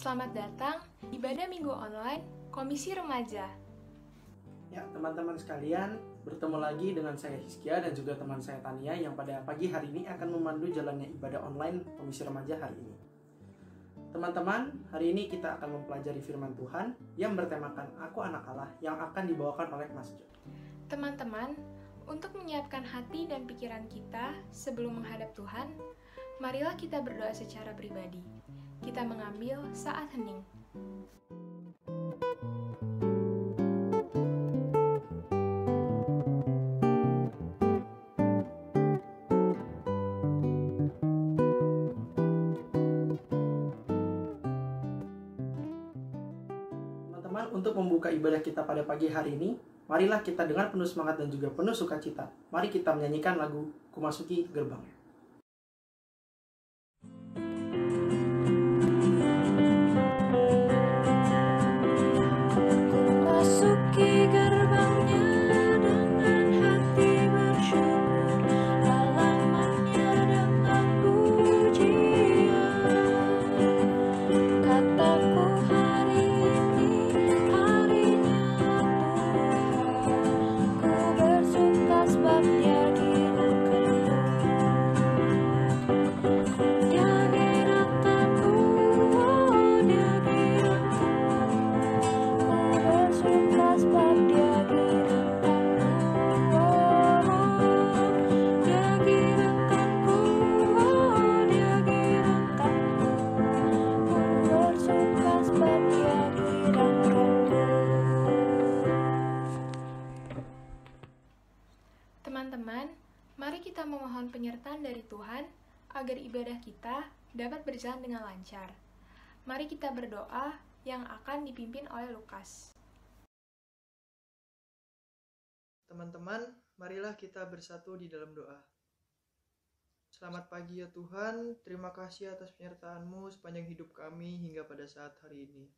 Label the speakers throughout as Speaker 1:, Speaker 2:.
Speaker 1: Selamat datang ibadah minggu online Komisi Remaja.
Speaker 2: Ya, teman-teman sekalian, bertemu lagi dengan saya Hizkia dan juga teman saya Tania yang pada pagi hari ini akan memandu jalannya ibadah online Komisi Remaja hari ini. Teman-teman, hari ini kita akan mempelajari firman Tuhan yang bertemakan Aku Anak Allah yang akan dibawakan oleh Mas Jo.
Speaker 1: Teman-teman, untuk menyiapkan hati dan pikiran kita sebelum menghadap Tuhan, marilah kita berdoa secara pribadi. Kita mengambil saat hening.
Speaker 2: Teman-teman, untuk membuka ibadah kita pada pagi hari ini, marilah kita dengan penuh semangat dan juga penuh sukacita. Mari kita menyanyikan lagu Kumasuki Gerbang.
Speaker 3: Masuki gerbangnya dengan hati bersyukur, halamannya dengan pujian. Kataku hari ini harinya Tuhan, ku bersuka sebab Dia girakanku. Dia girakanku, oh Dia girakanku. Bersuka sebab Dia girakanku, Dia girakanku, Dia girakanku. Ku bersuka sebab Dia girakanku.
Speaker 1: Teman-teman, mari kita memohon penyertaan dari Tuhan agar ibadah kita dapat berjalan dengan lancar. Mari kita berdoa yang akan dipimpin oleh Lukas.
Speaker 4: Teman-teman, marilah kita bersatu di dalam doa. Selamat pagi ya Tuhan, terima kasih atas penyertaan-Mu sepanjang hidup kami hingga pada saat hari ini.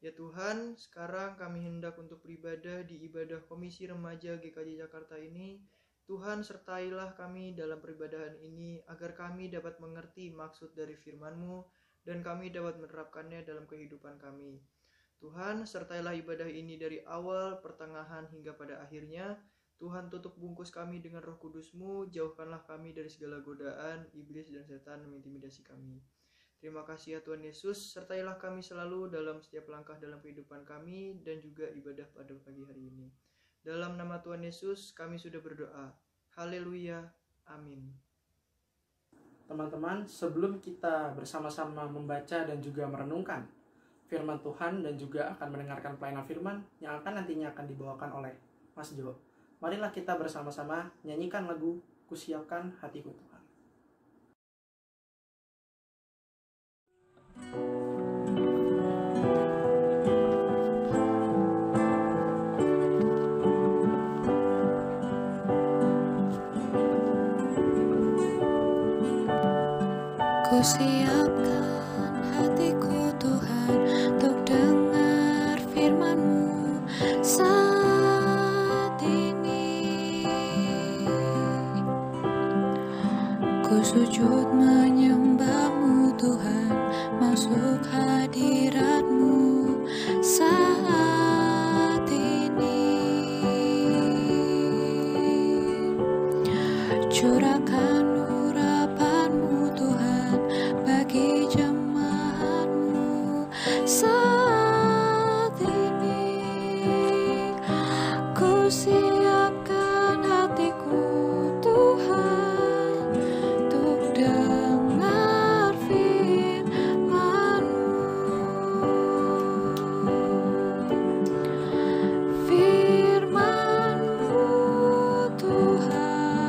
Speaker 4: Ya Tuhan, sekarang kami hendak untuk beribadah di ibadah Komisi Remaja GKJ Jakarta ini. Tuhan, sertailah kami dalam peribadahan ini agar kami dapat mengerti maksud dari firman-Mu dan kami dapat menerapkannya dalam kehidupan kami. Tuhan, sertailah ibadah ini dari awal, pertengahan, hingga pada akhirnya. Tuhan, tutup bungkus kami dengan Roh Kudus-Mu, jauhkanlah kami dari segala godaan, iblis dan setan mengintimidasi kami. Terima kasih ya Tuhan Yesus, sertailah kami selalu dalam setiap langkah dalam kehidupan kami dan juga ibadah pada pagi hari ini. Dalam nama Tuhan Yesus, kami sudah berdoa. Haleluya. Amin.
Speaker 2: Teman-teman, sebelum kita bersama-sama membaca dan juga merenungkan firman Tuhan dan juga akan mendengarkan pelayanan firman yang akan nantinya akan dibawakan oleh Mas Jo, marilah kita bersama-sama nyanyikan lagu Kusiapkan Hatiku Tuhan.
Speaker 3: Kusiapkan hatiku Tuhan untuk dengar firman-Mu saat ini. Ku sujud menyembah-Mu Tuhan, masuk hadirat-Mu saat ini. Curahkan urapan-Mu Tuhan bagi jemaat-Mu saat ini. Ku siapkan hatiku Tuhan untuk dengar firman-Mu. Firman-Mu Tuhan,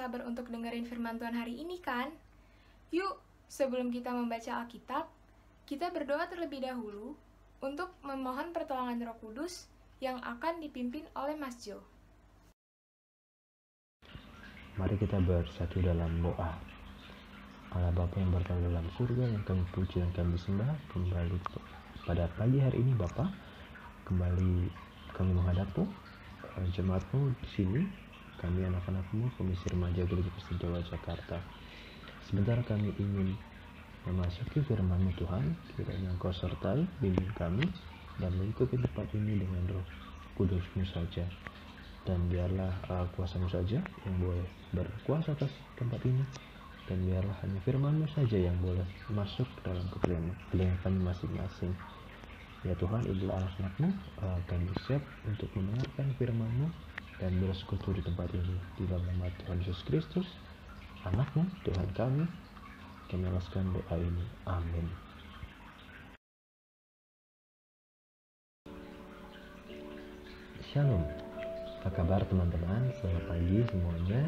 Speaker 1: sabar untuk dengerin firman Tuhan hari ini kan? Yuk, sebelum kita membaca Alkitab, kita berdoa terlebih dahulu untuk memohon pertolongan Roh Kudus yang akan dipimpin oleh Mas Jo.
Speaker 5: Mari kita bersatu dalam doa. Allah Bapa yang berada dalam surga, yang kami puji dan kami sembah, kembali pada pagi hari ini Bapa, kembali kami menghadapmu, jemaatmu di sini, kami anak-anakmu, Komisi Remaja Gereja Kristen Jawa Jakarta. Sebentar kami ingin memasuki firman-Mu Tuhan, kiranya Engkau sertai, bimbing kami, dan lingkupi tempat ini dengan Roh Kudus-Mu saja. Dan biarlah kuasa-Mu saja yang boleh berkuasa atas tempat ini, dan biarlah hanya firman-Mu saja yang boleh masuk dalam telinga kami masing-masing. Ya Tuhan, inilah anak-anak-Mu, kami siap untuk mendengarkan firman-Mu dan bersekutu di tempat ini. Di dalam nama Tuhan Yesus Kristus, anak-Mu, Tuhan kami alaskan doa ini. Amin. Shalom. Apa kabar teman-teman? Selamat pagi semuanya.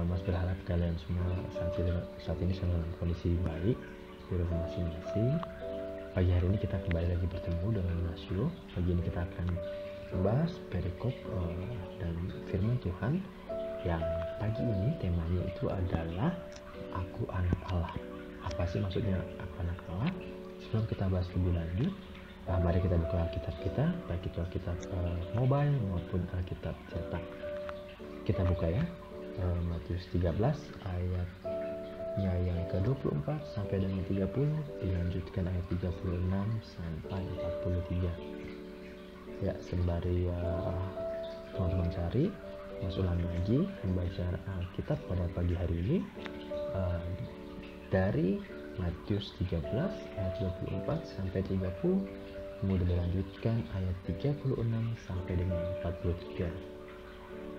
Speaker 5: Mas berharap kalian semua saat ini sedang dalam kondisi baik di rumah masing-masing. Pagi hari ini kita kembali lagi bertemu dengan Mas Yo. Pagi ini kita akan membahas perikop dan firman Tuhan yang pagi ini temanya itu adalah Aku Anak Allah. Apa sih maksudnya Aku Anak Allah? Sebelum kita bahas lebih lanjut, mari kita buka Alkitab kita, baik itu Alkitab mobile maupun Alkitab cetak. Kita buka ya, Matius 13 ayatnya yang ke-24 sampai dengan 30, dilanjutkan ayat 36 sampai 43. Ya, sembari teman-teman cari, Mas ulangi lagi membaca Alkitab pada pagi hari ini dari Matius 13 ayat 24 sampai 30, kemudian dilanjutkan ayat 36 sampai dengan 43.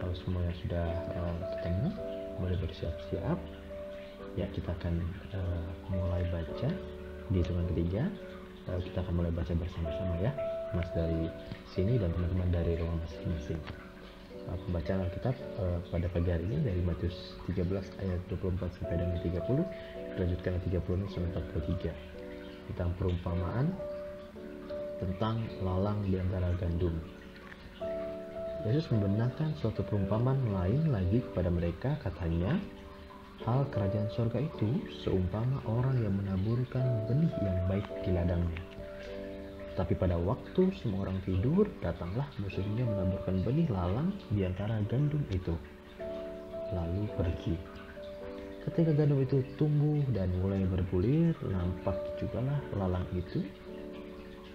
Speaker 5: Kalau semuanya sudah ketemu, boleh bersiap-siap. Ya, kita akan mulai baca di hitungan ketiga. Kita akan mulai baca bersama-sama ya, Mas dari sini dan teman-teman dari rumah masing-masing. Pembacaan Alkitab pada pagi hari ini dari Matius 13 ayat 24 sampai dengan 30, dilanjutkan ayat 36 sampai 43 tentang perumpamaan tentang lalang di antara gandum. Yesus membenarkan suatu perumpamaan lain lagi kepada mereka, katanya, hal kerajaan surga itu seumpama orang yang menaburkan benih yang baik di ladangnya. Tapi pada waktu semua orang tidur, datanglah musuhnya menaburkan benih lalang di antara gandum itu, lalu pergi. Ketika gandum itu tumbuh dan mulai berbulir, nampak jugalah lalang itu.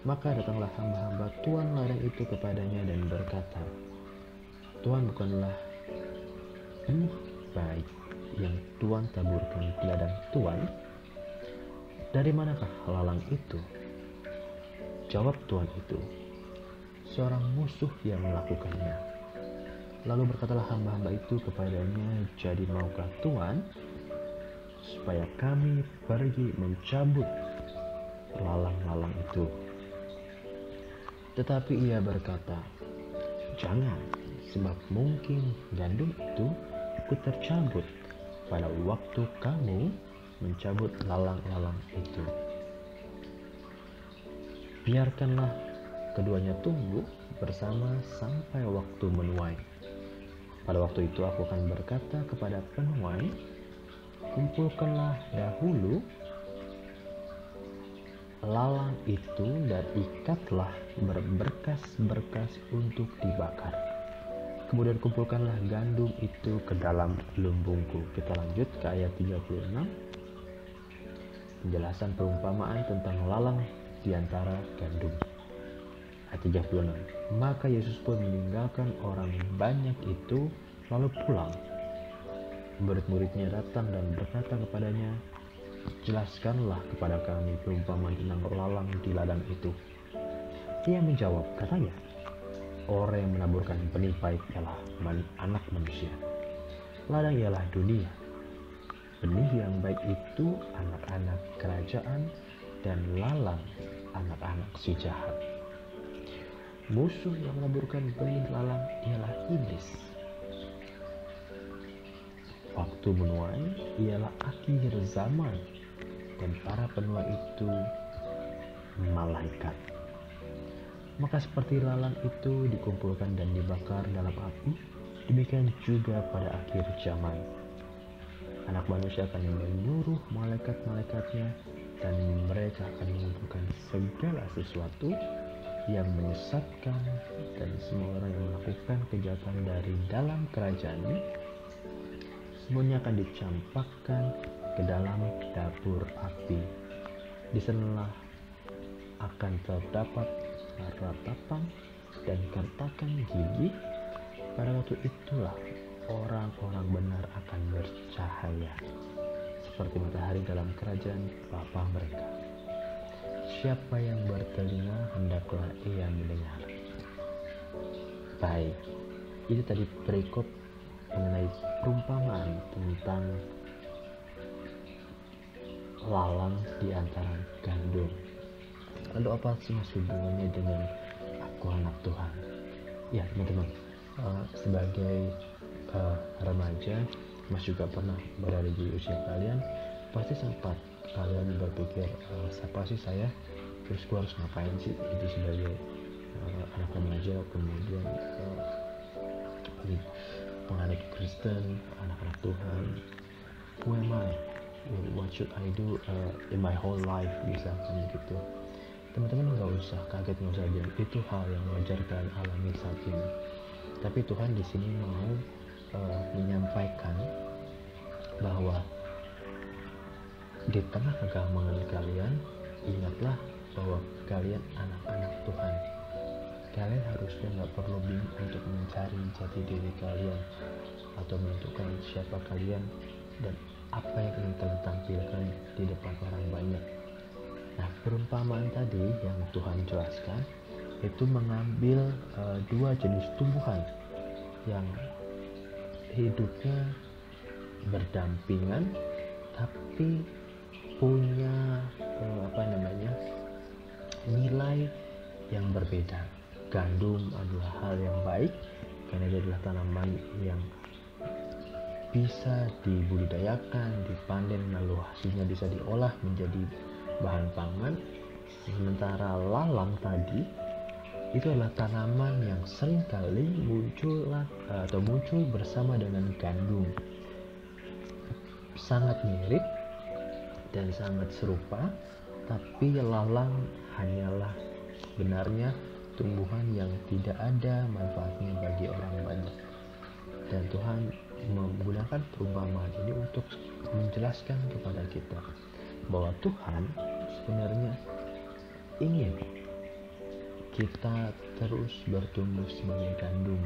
Speaker 5: Maka datanglah hamba-hamba tuan ladang itu kepadanya dan berkata, Tuhan, bukanlah benih baik yang Tuhan taburkan di ladang Tuhan? Dari manakah lalang itu? Jawab tuan itu, seorang musuh yang melakukannya. Lalu berkatalah hamba-hamba itu kepadanya, jadi maukah Tuan supaya kami pergi mencabut lalang-lalang itu? Tetapi ia berkata, jangan, sebab mungkin gandum itu ikut tercabut pada waktu kamu mencabut lalang-lalang itu. Biarkanlah keduanya tumbuh bersama sampai waktu menuai. Pada waktu itu aku akan berkata kepada penuai, kumpulkanlah dahulu lalang itu dan ikatlah berberkas-berkas untuk dibakar. Kemudian kumpulkanlah gandum itu ke dalam lumbungku. Kita lanjut ke ayat 36. Penjelasan perumpamaan tentang lalang di antara gandum. Ayat 36. Maka Yesus pun meninggalkan orang banyak itu lalu pulang. Murid-muridnya datang dan berkata kepadanya, jelaskanlah kepada kami perumpamaan tentang lalang di ladang itu. Ia menjawab, katanya, orang yang menaburkan benih baik ialah anak manusia. Ladang ialah dunia. Benih yang baik itu anak-anak kerajaan, dan lalang anak-anak si jahat. Musuh yang menaburkan benih lalang ialah iblis. waktu menuai ialah akhir zaman, dan para penuai itu malaikat. Maka seperti lalang itu dikumpulkan dan dibakar dalam api, demikian juga pada akhir zaman. Anak manusia akan menyuruh malaikat-malaikatnya, dan mereka akan mengumpulkan segala sesuatu yang menyesatkan dan semua orang yang melakukan kejahatan dari dalam kerajaan. Semuanya akan dicampakkan ke dalam dapur api. Di sanalah akan terdapat ratapan dan kertakan gigi. Pada waktu itulah orang-orang benar akan bercahaya seperti matahari dalam kerajaan Bapa mereka. Siapa yang bertelinga, hendaklah ia mendengar. Baik, itu tadi perikop mengenai perumpamaan tentang lalang di antara gandum. Lalu apa sih mas hubungannya dengan aku anak Tuhan? Ya teman-teman, sebagai remaja, mas juga pernah berada di usia kalian. Pasti sempat kalian berpikir, siapa sih saya? Terus gue harus ngapain sih itu sebagai anak remaja, kemudian penganut Kristen, anak-anak Tuhan. Who am I? What should I do in my whole life, misalkan gitu. Teman-teman nggak usah kaget, nggak usah diam. Itu hal yang wajar kalian alami saat ini. Tapi Tuhan di sini mau menyampaikan bahwa di tengah kegagalan kalian, ingatlah bahwa kalian anak-anak Tuhan. Kalian harusnya nggak perlu bingung untuk mencari jati diri kalian atau menentukan siapa kalian dan apa yang ingin kalian tampilkan di depan orang banyak. Nah, perumpamaan tadi yang Tuhan jelaskan itu mengambil dua jenis tumbuhan yang hidupnya berdampingan tapi punya nilai yang berbeda. Gandum adalah hal yang baik karena dia adalah tanaman yang bisa dibudidayakan, dipanen, lalu hasilnya bisa diolah menjadi bahan pangan. Sementara lalang tadi itu adalah tanaman yang seringkali muncul bersama dengan gandum. Sangat mirip dan sangat serupa, tapi lalang hanyalah sebenarnya tumbuhan yang tidak ada manfaatnya bagi orang banyak. Dan Tuhan menggunakan perumpamaan ini untuk menjelaskan kepada kita bahwa Tuhan sebenarnya ingin kita terus bertumbuh sebagai gandum.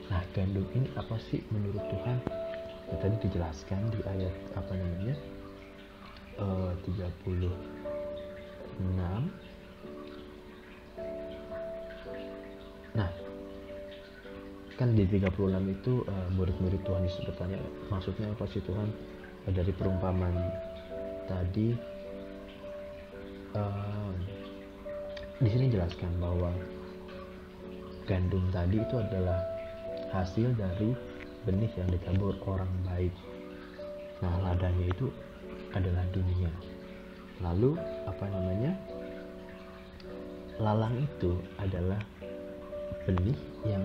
Speaker 5: Nah, gandum ini apa sih menurut Tuhan? Ya, tadi dijelaskan di ayat 36. Nah, kan di 36 itu murid-murid Tuhan Yesus bertanya, maksudnya apa sih Tuhan dari perumpamaan tadi? Di sini jelaskan bahwa gandum tadi itu adalah hasil dari benih yang ditabur orang baik. Nah, ladangnya itu adalah dunia. Lalu lalang itu adalah benih yang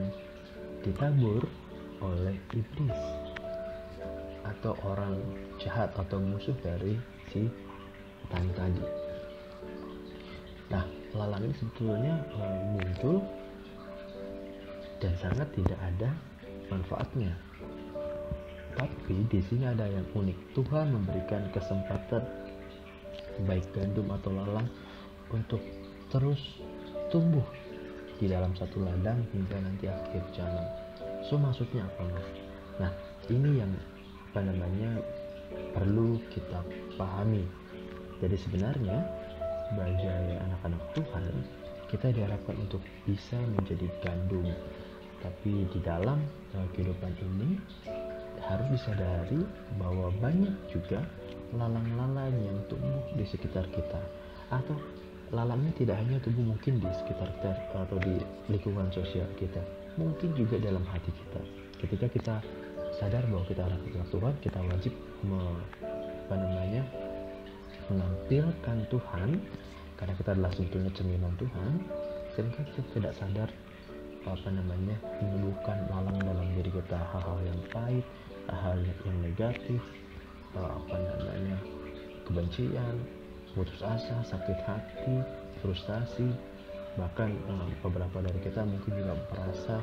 Speaker 5: ditabur oleh iblis atau orang jahat atau musuh dari si petani tadi. Nah, lalang ini sebetulnya muncul dan sangat tidak ada manfaatnya. Tapi di sini ada yang unik. Tuhan memberikan kesempatan baik gandum atau lalang untuk terus tumbuh di dalam satu ladang hingga nanti akhir zaman. So maksudnya apa mas? Nah, ini yang perlu kita pahami. Jadi sebenarnya sebagai anak-anak Tuhan, kita diharapkan untuk bisa menjadi gandum. Tapi di dalam kehidupan ini harus disadari bahwa banyak juga lalang-lalang yang tumbuh di sekitar kita, atau lalangnya tidak hanya tumbuh mungkin di sekitar kita atau di lingkungan sosial kita, mungkin juga dalam hati kita. Ketika kita sadar bahwa kita anak Tuhan, kita wajib menampilkan Tuhan karena kita adalah sebetulnya cerminan Tuhan. Sehingga kita tidak sadar menyembuhkan lalang dalam diri kita hal-hal yang pahit, hal-hal yang negatif, kebencian, putus asa, sakit hati, frustasi. Bahkan beberapa dari kita mungkin juga merasa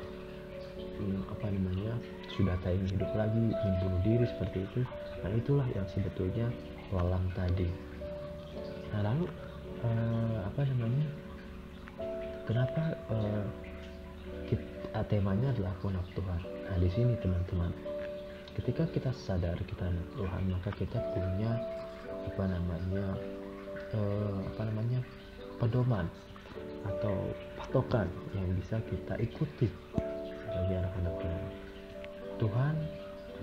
Speaker 5: sudah tak ingin hidup lagi, ingin bunuh diri seperti itu. Nah, itulah yang sebetulnya lalang tadi. Nah, lalu kenapa temanya adalah aku anak Tuhan? Nah, di sini teman-teman, ketika kita sadar kita anak Tuhan, maka kita punya pedoman atau patokan yang bisa kita ikuti sebagai anak-anak Tuhan. Tuhan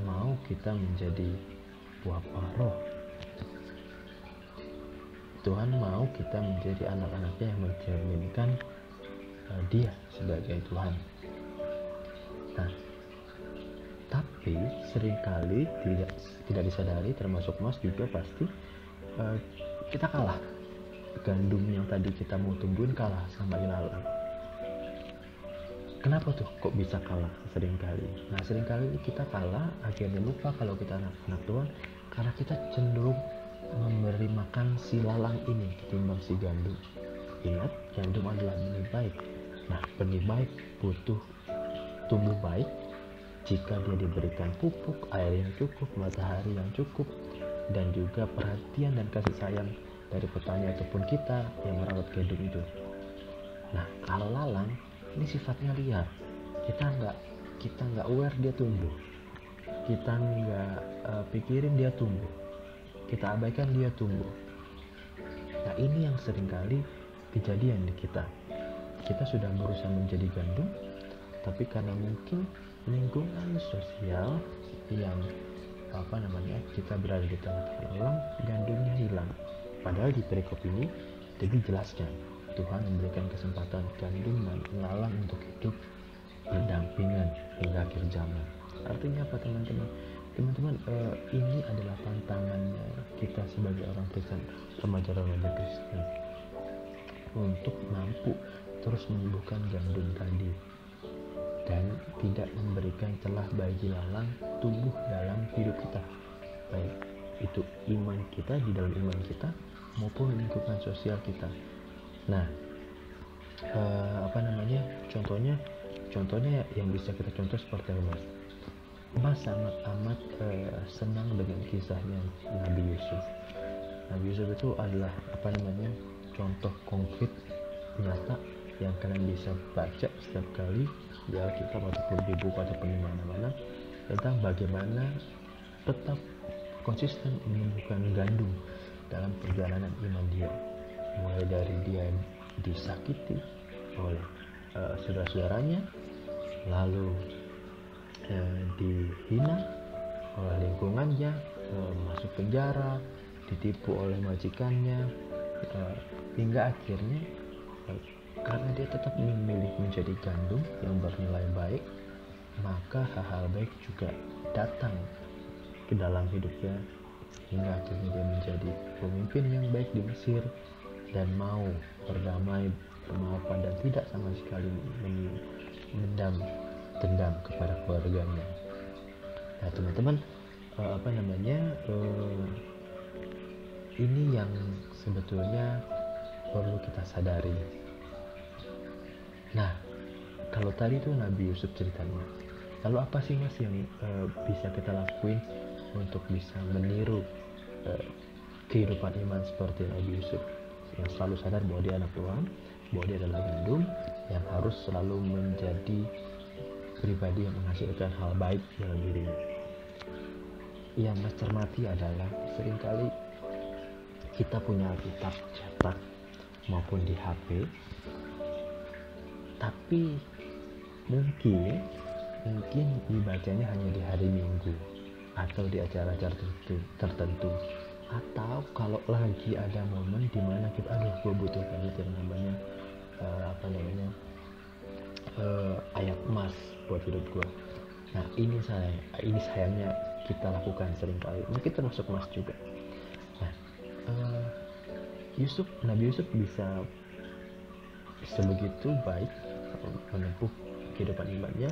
Speaker 5: mau kita menjadi buah roh. Tuhan mau kita menjadi anak-anaknya yang mencerminkan Dia sebagai Tuhan. Nah, tapi seringkali tidak disadari, termasuk Mas juga pasti kita kalah. Gandum yang tadi kita mau tumbuhin kalah sama ilalang. Kenapa tuh kok bisa kalah seringkali? Nah, seringkali kita kalah akhirnya lupa kalau kita anak Tuhan karena kita cenderung memberi makan si lalang ini ketimbang si gandum. Ingat, gandum adalah benih baik. Nah, benih baik butuh tumbuh baik jika dia diberikan pupuk, air yang cukup, matahari yang cukup, dan juga perhatian dan kasih sayang dari petani ataupun kita yang merawat gandum itu. Nah, kalau lalang ini sifatnya liar. Kita nggak aware dia tumbuh. Kita nggak pikirin dia tumbuh. Kita abaikan dia tumbuh. Nah, ini yang seringkali kejadian di kita. Kita sudah berusaha menjadi gandum, tapi karena mungkin lingkungan sosial yang kita berada di tengah-tengah lalang, gandumnya hilang. Padahal di perikop ini dijelaskan Tuhan memberikan kesempatan gandum dan lalang untuk hidup berdampingan hingga akhir zaman. Artinya apa teman-teman? Teman-teman, ini adalah tantangannya kita sebagai orang Kristen, remaja-remaja Kristen, untuk mampu terus menyembuhkan gandum tadi dan tidak memberikan celah bagi lalang tumbuh dalam hidup kita, baik itu iman kita, di dalam iman kita maupun lingkungan sosial kita. Nah, contohnya yang bisa kita contoh seperti Mas. Mas sangat amat senang dengan kisahnya Nabi Yusuf. Nabi Yusuf itu adalah contoh konkret nyata yang kalian bisa baca setiap kali di Alkitab ataupun di buku ataupun di mana-mana tentang bagaimana tetap konsisten menumbuhkan gandum dalam perjalanan iman dia, mulai dari dia disakiti oleh saudara-saudaranya, lalu dihina oleh lingkungannya, masuk penjara, ditipu oleh majikannya, hingga akhirnya karena dia tetap memilih menjadi gandum yang bernilai baik, maka hal-hal baik juga datang ke dalam hidupnya hingga akhirnya dia menjadi pemimpin yang baik di Mesir dan mau berdamai, bermaafan, dan tidak sama sekali mendam dendam kepada keluarganya. Nah teman-teman, ini yang sebetulnya perlu kita sadari. Nah, kalau tadi itu Nabi Yusuf ceritanya, lalu apa sih Mas yang bisa kita lakuin untuk bisa meniru kehidupan iman seperti Nabi Yusuf, yang selalu sadar bahwa dia anak Tuhan, bahwa dia adalah gandum yang harus selalu menjadi pribadi yang menghasilkan hal baik dalam dirinya. Yang Mas cermati adalah seringkali kita punya Alkitab cetak maupun di HP, tapi mungkin dibacanya hanya di hari Minggu atau di acara-acara tertentu, atau kalau lagi ada momen di mana kita gue butuh banget yang namanya ayat emas buat hidup gue. Nah, ini sayangnya kita lakukan seringkali. Mungkin termasuk Mas juga. Nah, Nabi Yusuf bisa sebegitu baik menempuh kehidupan imannya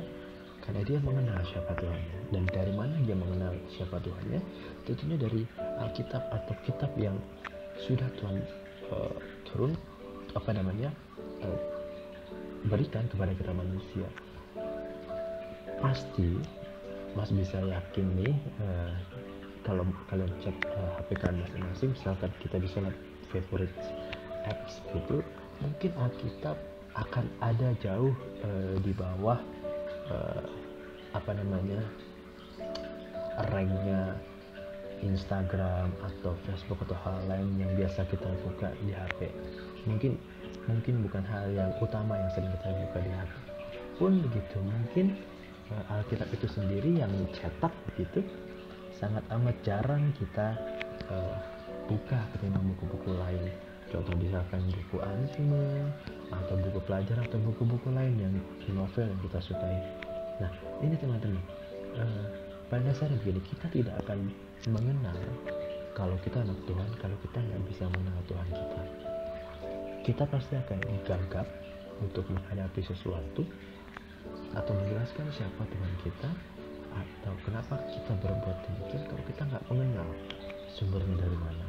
Speaker 5: karena dia mengenal siapa Tuhannya. Dan dari mana dia mengenal siapa Tuhannya? Tentunya dari Alkitab atau kitab yang sudah Tuhan berikan kepada kita manusia. Pasti Mas bisa yakin nih, kalau kalian cek HP kalian masing-masing, misalkan kita bisa lihat favorite apps gitu, mungkin Alkitab akan ada jauh di bawah ranknya Instagram atau Facebook atau hal lain yang biasa kita buka di HP. Mungkin bukan hal yang utama yang sering kita buka di HP. Pun begitu, mungkin Alkitab itu sendiri yang cetak begitu sangat amat jarang kita buka ketimbang buku-buku lain. Contoh misalkan buku anime atau buku pelajaran atau buku-buku lain yang novel yang kita sukai. Nah, ini teman-teman, pada dasarnya begini, kita tidak akan mengenal kalau kita anak Tuhan kalau kita nggak bisa mengenal Tuhan kita. Kita pasti akan gagap untuk menghadapi sesuatu atau menjelaskan siapa Tuhan kita atau kenapa kita berbuat demikian kalau kita nggak mengenal sumbernya dari mana.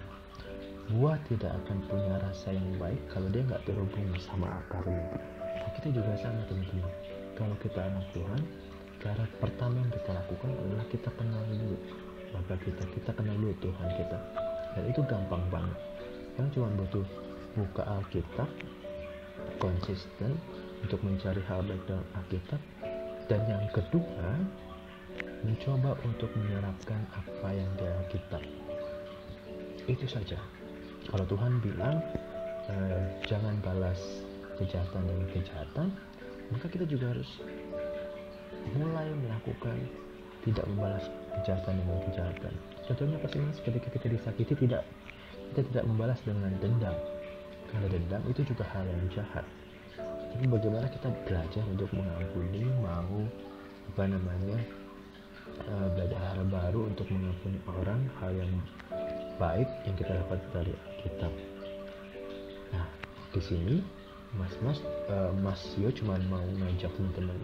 Speaker 5: Buah tidak akan punya rasa yang baik kalau dia nggak terhubung sama akarnya. Nah, kita juga sama teman-teman. Kalau kita anak Tuhan, cara pertama yang kita lakukan adalah kita kenal dulu maka kita kenal dulu Tuhan kita. Dan itu gampang banget. Yang cuma butuh buka Alkitab, konsisten untuk mencari hal baik dalam Alkitab, dan yang kedua mencoba untuk menerapkan apa yang di Alkitab. Itu saja. Kalau Tuhan bilang jangan balas kejahatan dengan kejahatan, maka kita juga harus mulai melakukan tidak membalas kejahatan dengan kejahatan. Contohnya apa sih Mas? Ketika kita disakiti, kita tidak membalas dengan dendam, karena dendam itu juga hal yang jahat. Tapi bagaimana kita belajar untuk mengampuni, belajar hal baru untuk mengampuni orang, hal yang baik yang kita dapat dari Alkitab. Nah, di sini Mas Yo cuma mau ngajak teman-teman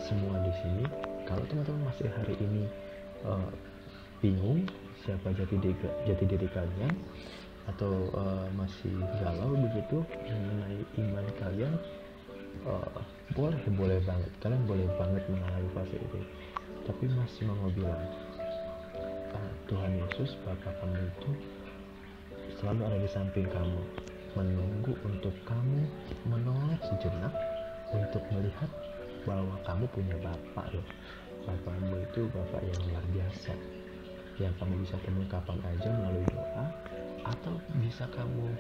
Speaker 5: semua di sini, kalau teman-teman masih hari ini bingung siapa jati diri kalian atau masih galau begitu mengenai iman kalian, boleh banget, kalian boleh banget mengalami fase itu. Tapi Mas cuma mau bilang, Tuhan Yesus Bapa kamu itu selalu ada di samping kamu, menunggu untuk kamu menoleh sejenak untuk melihat bahwa kamu punya Bapa loh. Bapamu itu Bapa yang luar biasa, yang kamu bisa temui kapan aja melalui doa, atau bisa kamu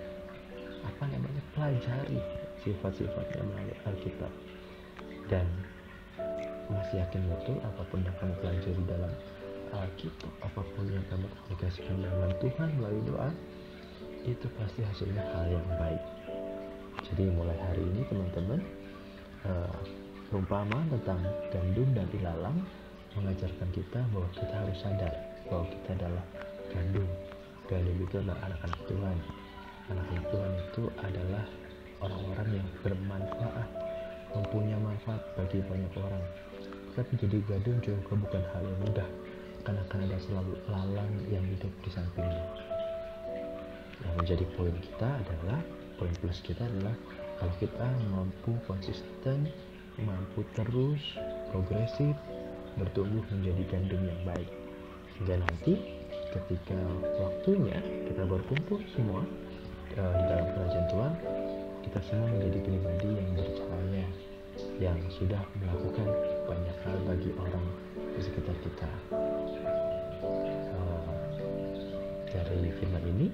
Speaker 5: pelajari sifat-sifatnya melalui Alkitab. Dan masih yakin betul apapun yang kamu pelajari dalam Alkitab, apapun yang kamu komunikasikan dengan Tuhan melalui doa, itu pasti hasilnya hal yang baik. Jadi mulai hari ini teman-teman, perumpamaan tentang gandum dan ilalang mengajarkan kita bahwa kita harus sadar bahwa kita adalah gandum. Gandum itu adalah anak-anak Tuhan. Anak-anak Tuhan itu adalah orang-orang yang bermanfaat, mempunyai manfaat bagi banyak orang. Tapi jadi gandum juga bukan hal yang mudah, karena akan ada selalu lalang yang hidup di sampingnya. Yang menjadi poin plus kita adalah kalau kita mampu konsisten, mampu terus progresif bertumbuh menjadi gandum yang baik, sehingga nanti ketika waktunya kita berkumpul semua di dalam kerajaan Tuhan, kita semua menjadi pribadi yang bercahaya, yang sudah melakukan banyak hal bagi orang di sekitar kita. Dari firman ini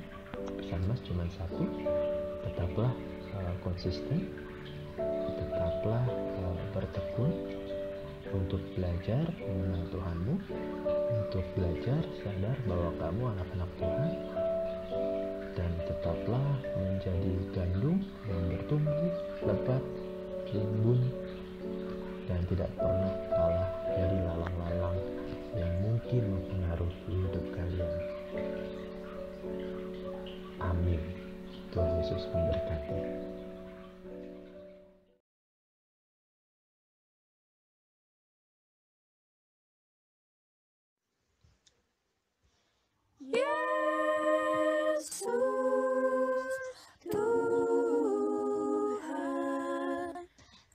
Speaker 5: pesan Mas cuma satu: tetaplah konsisten, tetaplah bertekun untuk belajar mengenal Tuhanmu, untuk belajar sadar bahwa kamu anak-anak Tuhan, dan tetaplah menjadi gandum yang bertumbuh lebat, rimbun, dan tidak pernah kalah dari lalang-lalang
Speaker 3: Yesus, Tuhan,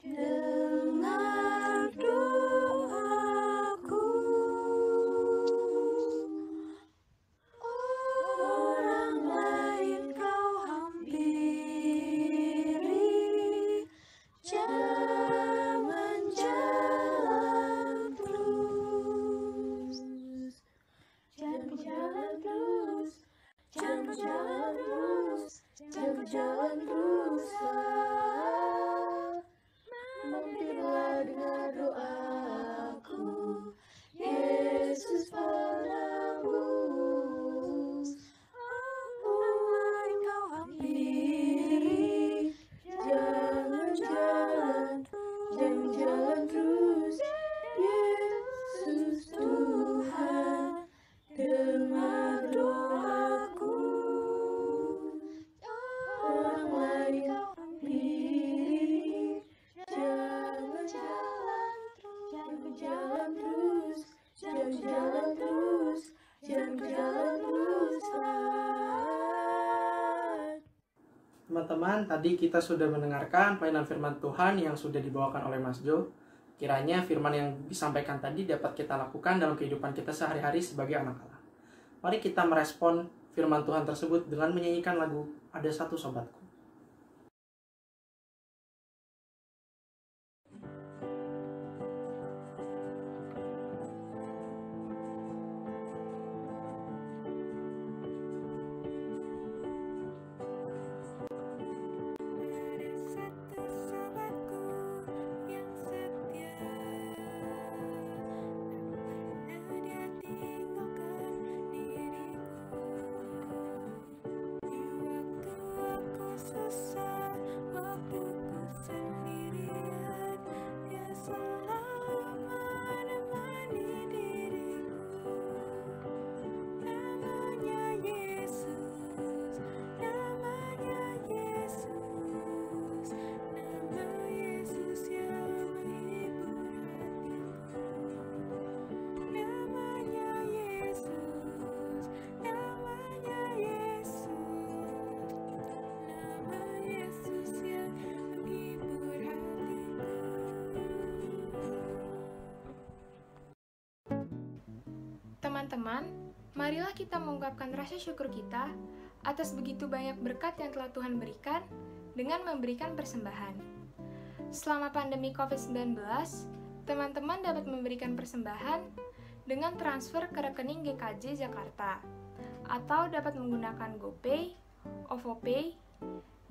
Speaker 3: dengar doaku. Orang lain kau hampiri, jangan jalan terus, jangan jalan terus, jangan jalan terus, jangan jalan terus. Mampirlah dengar doaku, Yesus penebus. Orang lain kau hampiri, jangan jalan terus. Yesus Tuhan, dengar doaku. Orang lain kau hampiri, jangan jalan terus, jangan jalan terus, jangan jalan terus.
Speaker 2: Teman-teman, tadi kita sudah mendengarkan pelayanan firman Tuhan yang sudah dibawakan oleh Mas Jo. Kiranya firman yang disampaikan tadi dapat kita lakukan dalam kehidupan kita sehari-hari sebagai anak Allah. Mari kita merespon firman Tuhan tersebut dengan menyanyikan lagu Ada Satu Sobatku.
Speaker 1: Teman-teman, marilah kita mengungkapkan rasa syukur kita atas begitu banyak berkat yang telah Tuhan berikan dengan memberikan persembahan. Selama pandemi COVID-19, teman-teman dapat memberikan persembahan dengan transfer ke rekening GKJ Jakarta, atau dapat menggunakan GoPay, OVO Pay,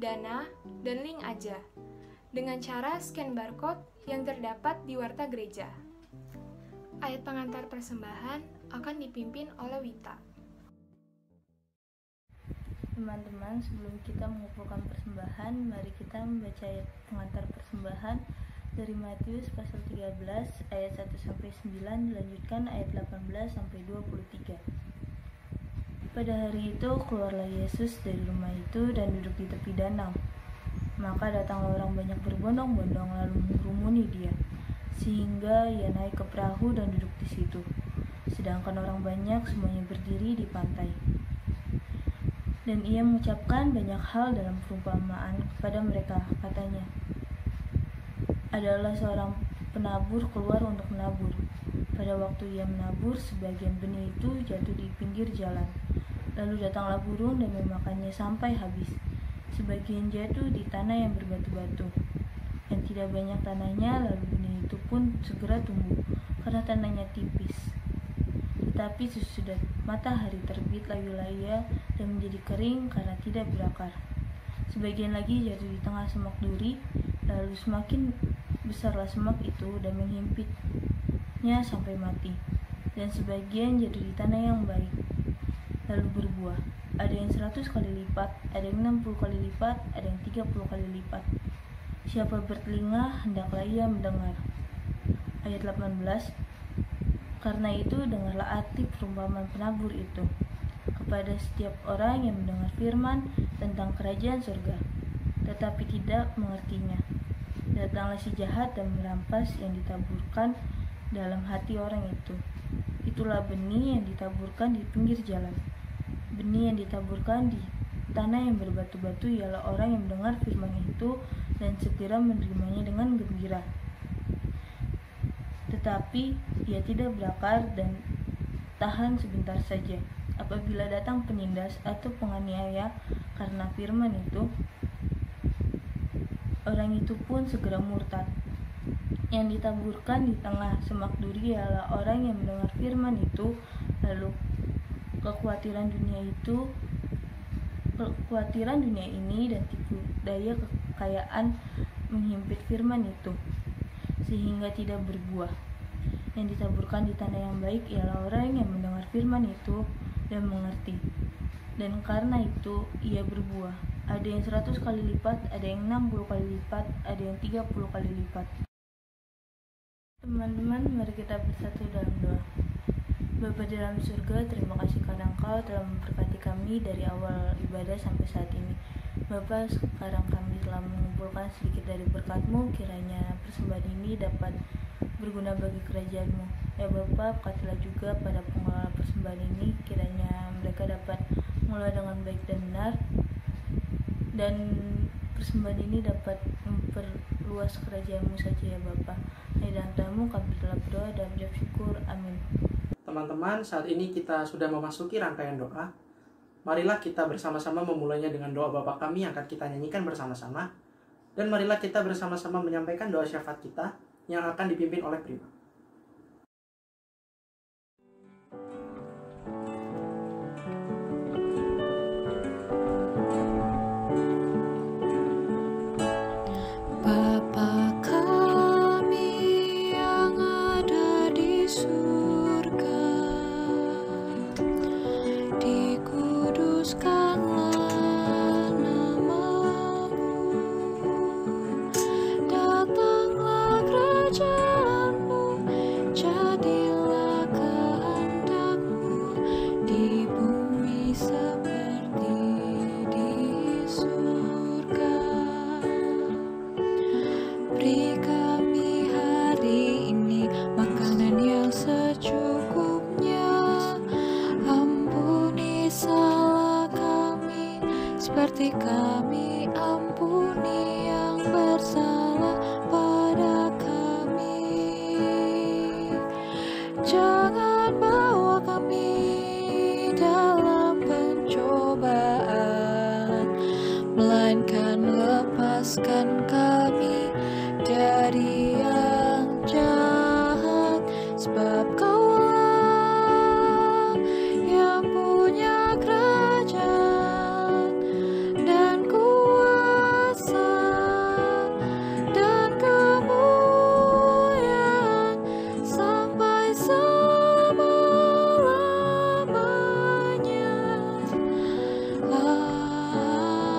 Speaker 1: Dana, dan Link Aja, dengan cara scan barcode yang terdapat di warta gereja. Ayat pengantar persembahan akan dipimpin oleh Wita.
Speaker 6: Teman-teman, sebelum kita mengumpulkan persembahan, mari kita membaca ayat pengantar persembahan dari Matius pasal 13 ayat 1-9 dilanjutkan ayat 18-23. Pada hari itu keluarlah Yesus dari rumah itu dan duduk di tepi danau. Maka datanglah orang banyak berbondong-bondong lalu mengerumuni dia, sehingga ia naik ke perahu dan duduk di situ. Sedangkan orang banyak semuanya berdiri di pantai. Dan ia mengucapkan banyak hal dalam perumpamaan kepada mereka. Katanya, adalah seorang penabur keluar untuk menabur. Pada waktu ia menabur, sebagian benih itu jatuh di pinggir jalan. Lalu datanglah burung dan memakannya sampai habis. Sebagian jatuh di tanah yang berbatu-batu. Yang tidak banyak tanahnya, lalu benih itu pun segera tumbuh, karena tanahnya tipis. Tetapi sesudah matahari terbit, layulah ia dan menjadi kering karena tidak berakar. Sebagian lagi jatuh di tengah semak duri, lalu semakin besarlah semak itu dan menghimpitnya sampai mati. Dan sebagian jatuh di tanah yang baik, lalu berbuah. Ada yang 100 kali lipat, ada yang 60 kali lipat, ada yang 30 kali lipat. Siapa bertelinga, hendaklah ia mendengar. Ayat 18. Karena itu, dengarlah arti perumpamaan penabur itu kepada setiap orang yang mendengar firman tentang kerajaan surga, tetapi tidak mengertinya. Datanglah si jahat dan merampas yang ditaburkan dalam hati orang itu. Itulah benih yang ditaburkan di pinggir jalan. benih yang ditaburkan di tanah yang berbatu-batu ialah orang yang mendengar firman itu dan segera menerimanya dengan gembira. Tetapi ia tidak berakar dan tahan sebentar saja. Apabila datang penindas atau penganiaya karena firman itu, orang itu pun segera murtad. Yang ditaburkan di tengah semak duri ialah orang yang mendengar firman itu, lalu kekhawatiran dunia ini dan tipu daya kekayaan menghimpit firman itu, sehingga tidak berbuah. Yang ditaburkan di tanah yang baik ialah orang yang mendengar firman itu dan mengerti, dan karena itu ia berbuah. Ada yang 100 kali lipat, ada yang 60 kali lipat, ada yang 30 kali lipat. Teman-teman, mari kita bersatu dalam doa. Bapa dalam surga, terima kasih karena Engkau telah memberkati kami dari awal ibadah sampai saat ini. Bapa, sekarang kami telah mengumpulkan sedikit dari berkat-Mu, kiranya persembahan ini dapat berguna bagi kerajaan-Mu. Ya Bapa, berkatilah juga pada pengelola persembahan ini, kiranya mereka dapat mengelola dengan baik dan benar, dan persembahan ini dapat memperluas kerajaan-Mu saja ya Bapa. Dalam nama-Mu kami telah berdoa dan mengucap syukur. Amin.
Speaker 2: Teman-teman, saat ini kita sudah memasuki rangkaian doa. Marilah kita bersama-sama memulainya dengan doa Bapa kami yang akan kita nyanyikan bersama-sama. Dan marilah kita bersama-sama menyampaikan doa syafaat kita yang akan dipimpin oleh Prima.
Speaker 3: Seperti kami ampuni yang bersalah pada kami. Jangan bawa kami dalam pencobaan, melainkan lepaskan kami dari yang jahat. Sebab Kaulah yang punya kerajaan dan kuasa dan kemuliaan sampai selama-lamanya.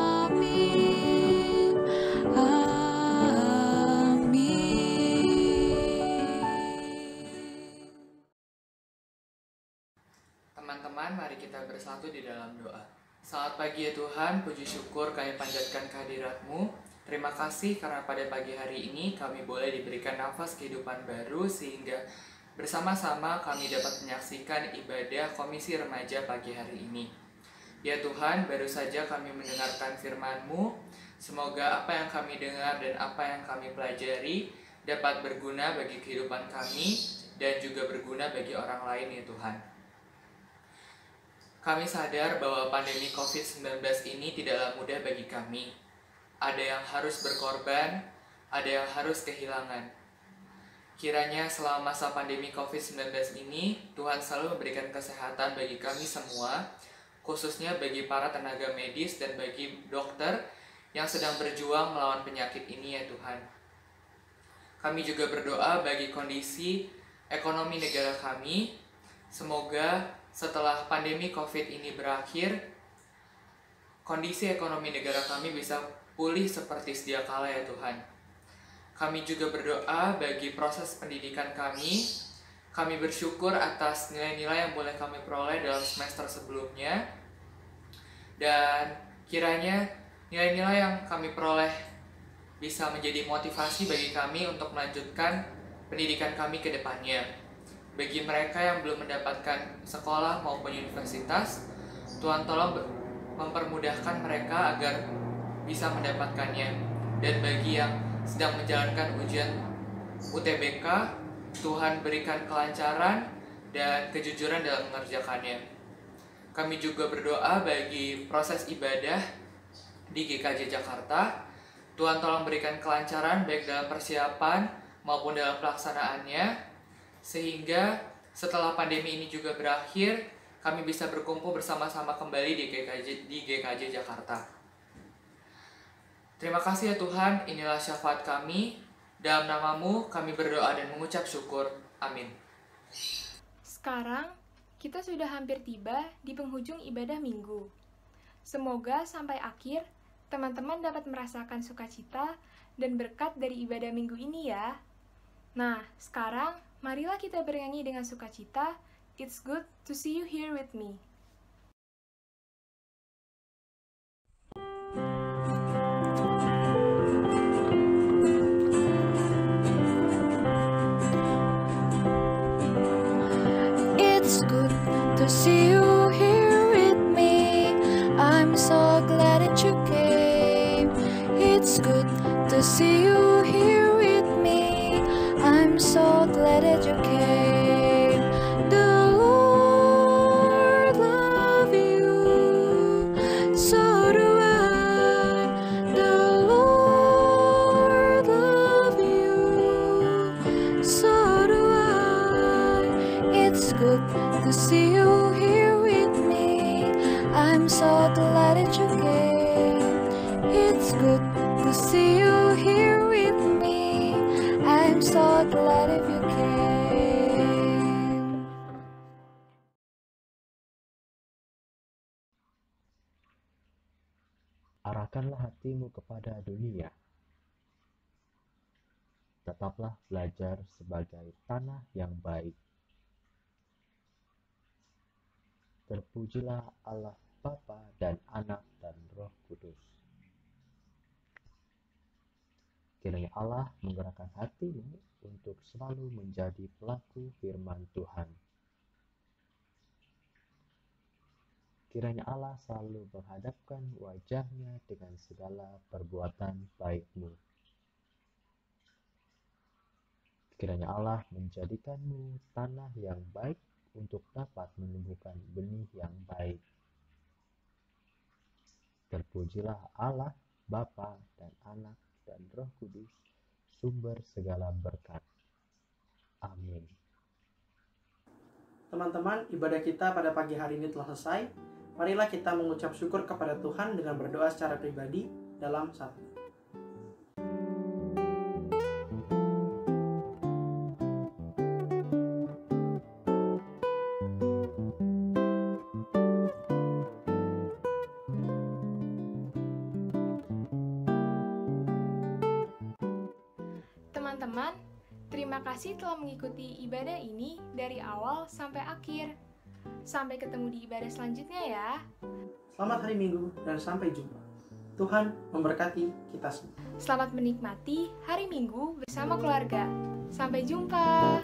Speaker 3: Amin.
Speaker 7: Teman-teman, mari kita bersatu di dalam doa. Selamat pagi ya Tuhan, puji syukur kami panjatkan kehadirat-Mu. Terima kasih karena pada pagi hari ini kami boleh diberikan nafas kehidupan baru sehingga bersama-sama kami dapat menyaksikan ibadah Komisi Remaja pagi hari ini. Ya Tuhan, baru saja kami mendengarkan firman-Mu. Semoga apa yang kami dengar dan apa yang kami pelajari dapat berguna bagi kehidupan kami dan juga berguna bagi orang lain ya Tuhan. Kami sadar bahwa pandemi COVID-19 ini tidaklah mudah bagi kami. Ada yang harus berkorban, ada yang harus kehilangan. Kiranya selama masa pandemi COVID-19 ini, Tuhan selalu memberikan kesehatan bagi kami semua, khususnya bagi para tenaga medis dan bagi dokter yang sedang berjuang melawan penyakit ini ya Tuhan. Kami juga berdoa bagi kondisi ekonomi negara kami. Semoga setelah pandemi COVID ini berakhir, kondisi ekonomi negara kami bisa pulih seperti sedia kala ya Tuhan. Kami juga berdoa bagi proses pendidikan kami. Kami bersyukur atas nilai-nilai yang boleh kami peroleh dalam semester sebelumnya. Dan kiranya nilai-nilai yang kami peroleh bisa menjadi motivasi bagi kami untuk melanjutkan pendidikan kami ke depannya. Bagi mereka yang belum mendapatkan sekolah maupun universitas, Tuhan tolong mempermudahkan mereka agar bisa mendapatkannya. Dan bagi yang sedang menjalankan ujian UTBK, Tuhan berikan kelancaran dan kejujuran dalam mengerjakannya. Kami juga berdoa bagi proses ibadah di GKJ Jakarta. Tuhan tolong berikan kelancaran baik dalam persiapan maupun dalam pelaksanaannya, sehingga setelah pandemi ini juga berakhir, kami bisa berkumpul bersama-sama kembali di GKJ Jakarta. Terima kasih ya Tuhan, inilah syafaat kami. Dalam nama-Mu kami berdoa dan mengucap syukur. Amin.
Speaker 1: Sekarang, kita sudah hampir tiba di penghujung ibadah minggu. Semoga sampai akhir, teman-teman dapat merasakan sukacita dan berkat dari ibadah minggu ini ya. Nah, sekarang marilah kita bernyanyi dengan sukacita. It's good to see you here with me.
Speaker 3: It's good to see you here with me. I'm so glad that you came. It's good to see you here with me. I'm so glad that you came. The Lord love you, so do I. The Lord love you, so do I. It's good to see you here with me. I'm so glad that you came. It's good to see you here with me. I'm so glad if you came.
Speaker 5: Arahkanlah hatimu kepada dunia. Tetaplah belajar sebagai tanah yang baik. Terpujilah Allah Bapa dan Anak dan Roh Kudus. Kiranya Allah menggerakkan hatimu untuk selalu menjadi pelaku firman Tuhan. Kiranya Allah selalu menghadapkan wajahnya dengan segala perbuatan baikmu. Kiranya Allah menjadikanmu tanah yang baik untuk dapat menumbuhkan benih yang baik. Terpujilah Allah, Bapa dan Anak dan Roh Kudus, sumber segala berkat. Amin.
Speaker 2: Teman-teman, ibadah kita pada pagi hari ini telah selesai. Marilah kita mengucap syukur kepada Tuhan dengan berdoa secara pribadi dalam satu.
Speaker 1: Teman-teman, terima kasih telah mengikuti ibadah ini dari awal sampai akhir. Sampai ketemu di ibadah selanjutnya ya.
Speaker 2: Selamat hari Minggu dan sampai jumpa. Tuhan memberkati kita semua.
Speaker 1: Selamat menikmati hari Minggu bersama keluarga. Sampai jumpa.